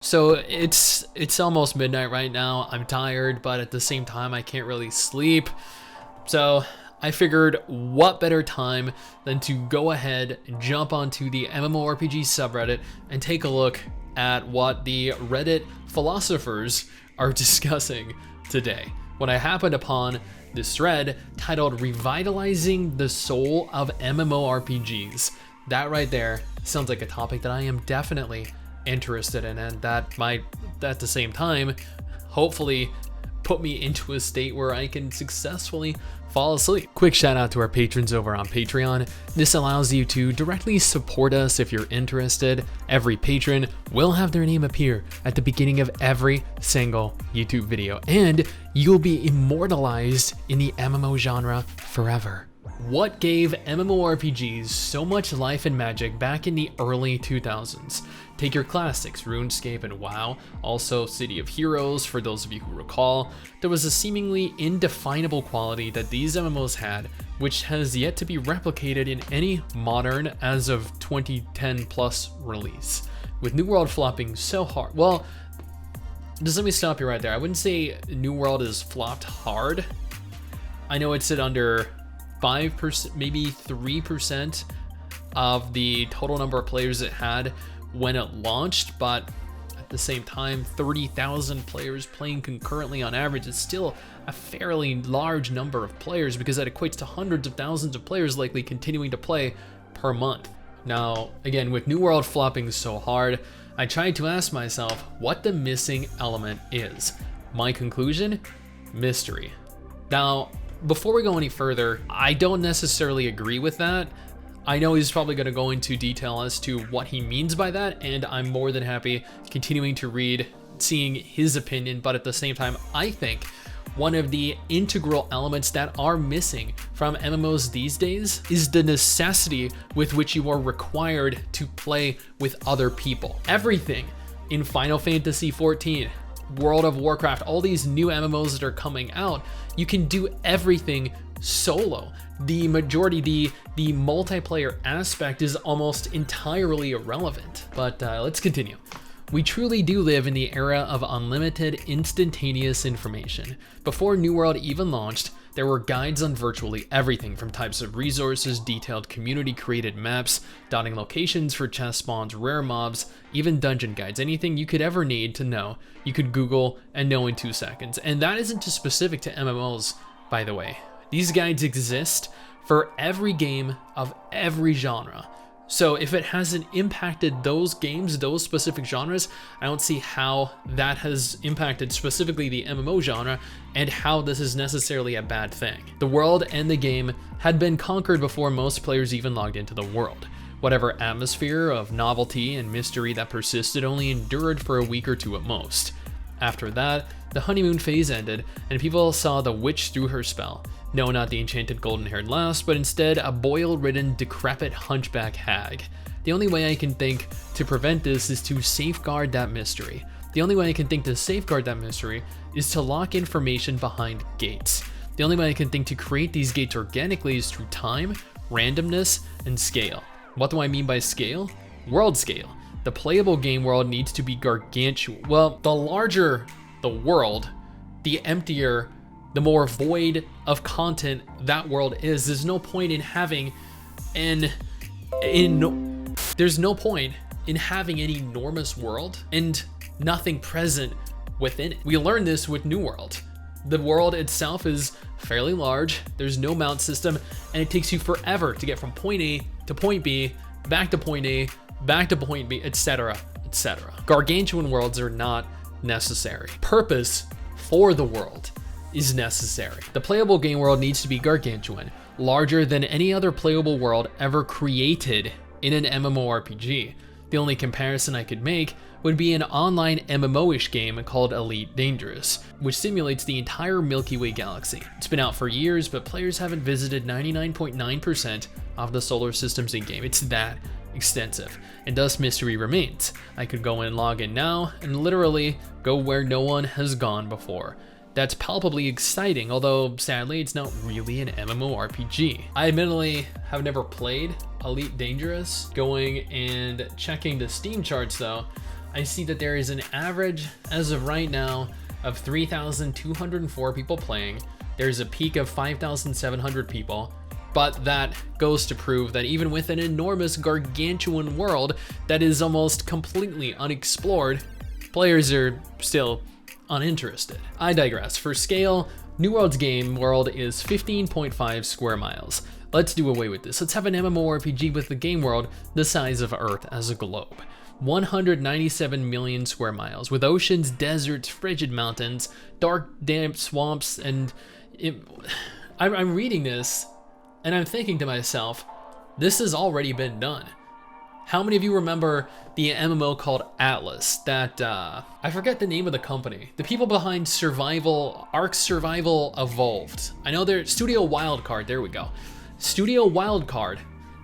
So it's almost midnight right now. I'm tired, but at the same time I can't really sleep. So I figured what better time than to go ahead and jump onto the MMORPG subreddit and take a look at what the Reddit philosophers are discussing today. When I happened upon this thread titled Revitalizing the Soul of MMORPGs. That right there sounds like a topic that I am definitely interested in, and that might at the same time hopefully put me into a state where I can successfully fall asleep. Quick shout out to our patrons over on Patreon. This allows you to directly support us if you're interested. Every patron will have their name appear at the beginning of every single YouTube video, and you'll be immortalized in the MMO genre forever. What gave MMORPGs so much life and magic back in the early 2000s? Take your classics, RuneScape and WoW, also City of Heroes for those of you who recall. There was a seemingly indefinable quality that these MMOs had, which has yet to be replicated in any modern as of 2010 plus release. With New World flopping so hard, well, just let me stop you right there. I wouldn't say New World is flopped hard. I know it's at under 5%, maybe 3% of the total number of players it had when it launched, but at the same time, 30,000 players playing concurrently on average is still a fairly large number of players, because that equates to hundreds of thousands of players likely continuing to play per month. Now, again, with New World flopping so hard, I tried to ask myself what the missing element is. My conclusion? Mystery. Now, before we go any further, I don't necessarily agree with that. I know he's probably going to go into detail as to what he means by that, and I'm more than happy continuing to read, seeing his opinion, but at the same time, I think one of the integral elements that are missing from MMOs these days is the necessity with which you are required to play with other people. Everything in Final Fantasy XIV, World of Warcraft, all these new MMOs that are coming out, you can do everything solo. The majority, the multiplayer aspect is almost entirely irrelevant. But let's continue. We truly do live in the era of unlimited, instantaneous information. Before New World even launched, there were guides on virtually everything from types of resources, detailed community-created maps, dotting locations for chest spawns, rare mobs, even dungeon guides. Anything you could ever need to know, you could Google and know in 2 seconds. And that isn't just specific to MMOs, by the way. These guides exist for every game of every genre. So if it hasn't impacted those games, those specific genres, I don't see how that has impacted specifically the MMO genre and how this is necessarily a bad thing. The world and the game had been conquered before most players even logged into the world. Whatever atmosphere of novelty and mystery that persisted only endured for a week or two at most. After that, the honeymoon phase ended and people saw the witch through her spell. No, not the enchanted golden-haired lass, but instead a boil-ridden, decrepit hunchback hag. The only way I can think to prevent this is to safeguard that mystery. The only way I can think to safeguard that mystery is to lock information behind gates. The only way I can think to create these gates organically is through time, randomness, and scale. What do I mean by scale? World scale. The playable game world needs to be gargantuan. Well, the larger the world, the emptier, the more void of content that world is. There's no point in having an enormous world and nothing present within it. We learned this with New World. The world itself is fairly large, there's no mount system, and it takes you forever to get from point A to point B, back to point A, back to point B, etc., etc. Gargantuan worlds are not necessary. Purpose for the world is necessary. The playable game world needs to be gargantuan, larger than any other playable world ever created in an MMORPG. The only comparison I could make would be an online MMO-ish game called Elite Dangerous, which simulates the entire Milky Way galaxy. It's been out for years, but players haven't visited 99.9% of the solar systems in-game. It's that extensive, and thus mystery remains. I could go in and log in now and literally go where no one has gone before. That's palpably exciting, although sadly it's not really an MMORPG. I admittedly have never played Elite Dangerous. Going and checking the Steam charts though, I see that there is an average, as of right now, of 3,204 people playing. There's a peak of 5,700 people, but that goes to prove that even with an enormous gargantuan world that is almost completely unexplored, players are still uninterested. I digress. For scale, New World's game world is 15.5 square miles. Let's do away with this. Let's have an MMORPG with the game world the size of Earth as a globe. 197 million square miles, with oceans, deserts, frigid mountains, dark, damp swamps, and I'm reading this, and I'm thinking to myself, this has already been done. How many of you remember the MMO called Atlas that, I forget the name of the company. The people behind Ark Survival Evolved. I know they're Studio Wildcard, there we go. Studio Wildcard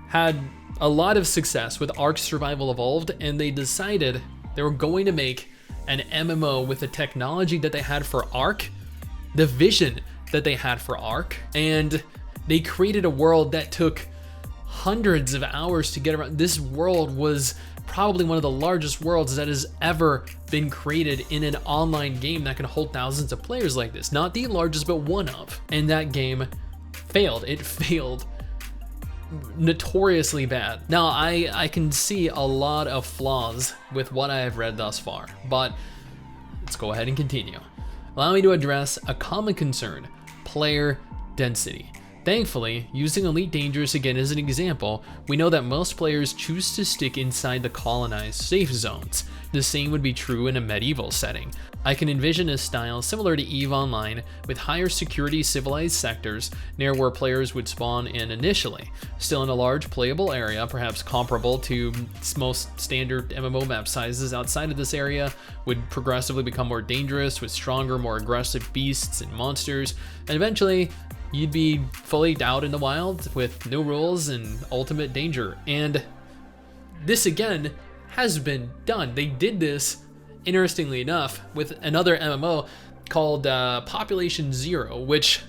had a lot of success with Ark Survival Evolved, and they decided they were going to make an MMO with the technology that they had for Ark, the vision that they had for Ark, and they created a world that took hundreds of hours to get around. This world was probably one of the largest worlds that has ever been created in an online game that can hold thousands of players like this. Not the largest, but one of. And that game failed. It failed notoriously bad. Now, I can see a lot of flaws with what I have read thus far, but let's go ahead and continue. Allow me to address a common concern: player density. Thankfully, using Elite Dangerous again as an example, we know that most players choose to stick inside the colonized safe zones. The same would be true in a medieval setting. I can envision a style similar to EVE Online, with higher security civilized sectors near where players would spawn in initially. Still in a large playable area, perhaps comparable to most standard MMO map sizes outside of this area, would progressively become more dangerous with stronger, more aggressive beasts and monsters, and eventually you'd be fully out in the wild with no rules and ultimate danger. And this again has been done. They did this, interestingly enough, with another MMO called Population Zero, which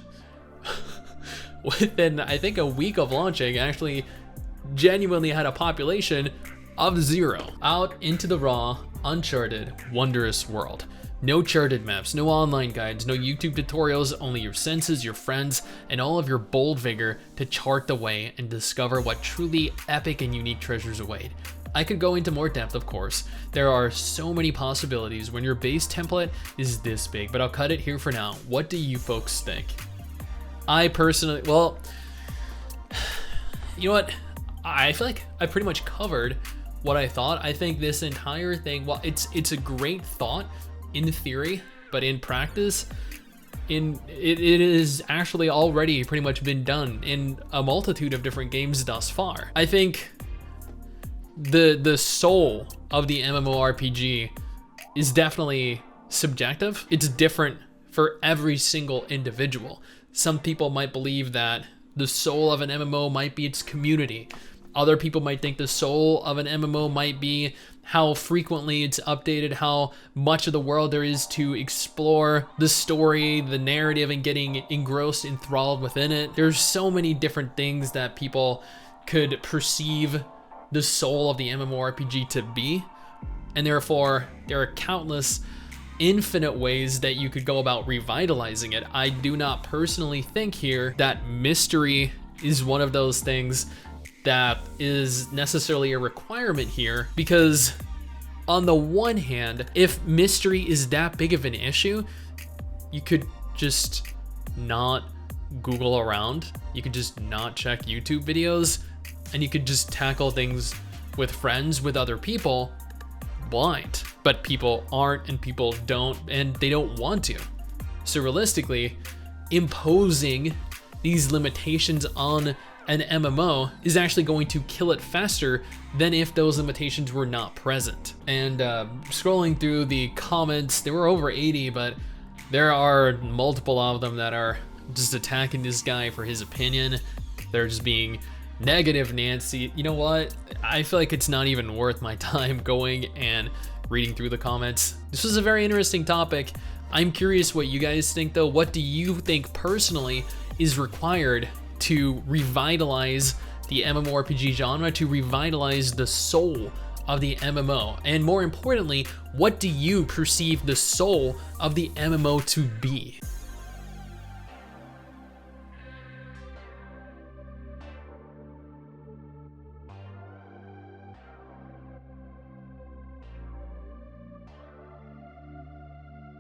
within I think a week of launching actually genuinely had a population of 0. Out into the raw, uncharted, wondrous world. No charted maps, no online guides, no YouTube tutorials, only your senses, your friends, and all of your bold vigor to chart the way and discover what truly epic and unique treasures await. I could go into more depth, of course. There are so many possibilities when your base template is this big, but I'll cut it here for now. What do you folks think? I personally, well, you know what? I feel like I pretty much covered what I thought. I think this entire thing, well, it's a great thought in theory, but in practice, it is actually already pretty much been done in a multitude of different games thus far. I think the soul of the MMORPG is definitely subjective. It's different for every single individual. Some people might believe that the soul of an MMO might be its community. Other people might think the soul of an MMO might be how frequently it's updated, how much of the world there is to explore, the story, the narrative, and getting engrossed, enthralled within it. There's so many different things that people could perceive the soul of the MMORPG to be, and therefore there are countless infinite ways that you could go about revitalizing it. I do not personally think here that mystery is one of those things that is necessarily a requirement here, because on the one hand, if mystery is that big of an issue, you could just not Google around, you could just not check YouTube videos, and you could just tackle things with friends, with other people, blind. But people aren't, and people don't, and they don't want to. So realistically, imposing these limitations on an MMO is actually going to kill it faster than if those limitations were not present. And scrolling through the comments, there were over 80, but there are multiple of them that are just attacking this guy for his opinion. They're just being negative Nancy. You know what? I feel like it's not even worth my time going and reading through the comments. This was a very interesting topic. I'm curious what you guys think though. What do you think personally is required to revitalize the MMORPG genre, to revitalize the soul of the MMO? And more importantly, what do you perceive the soul of the MMO to be?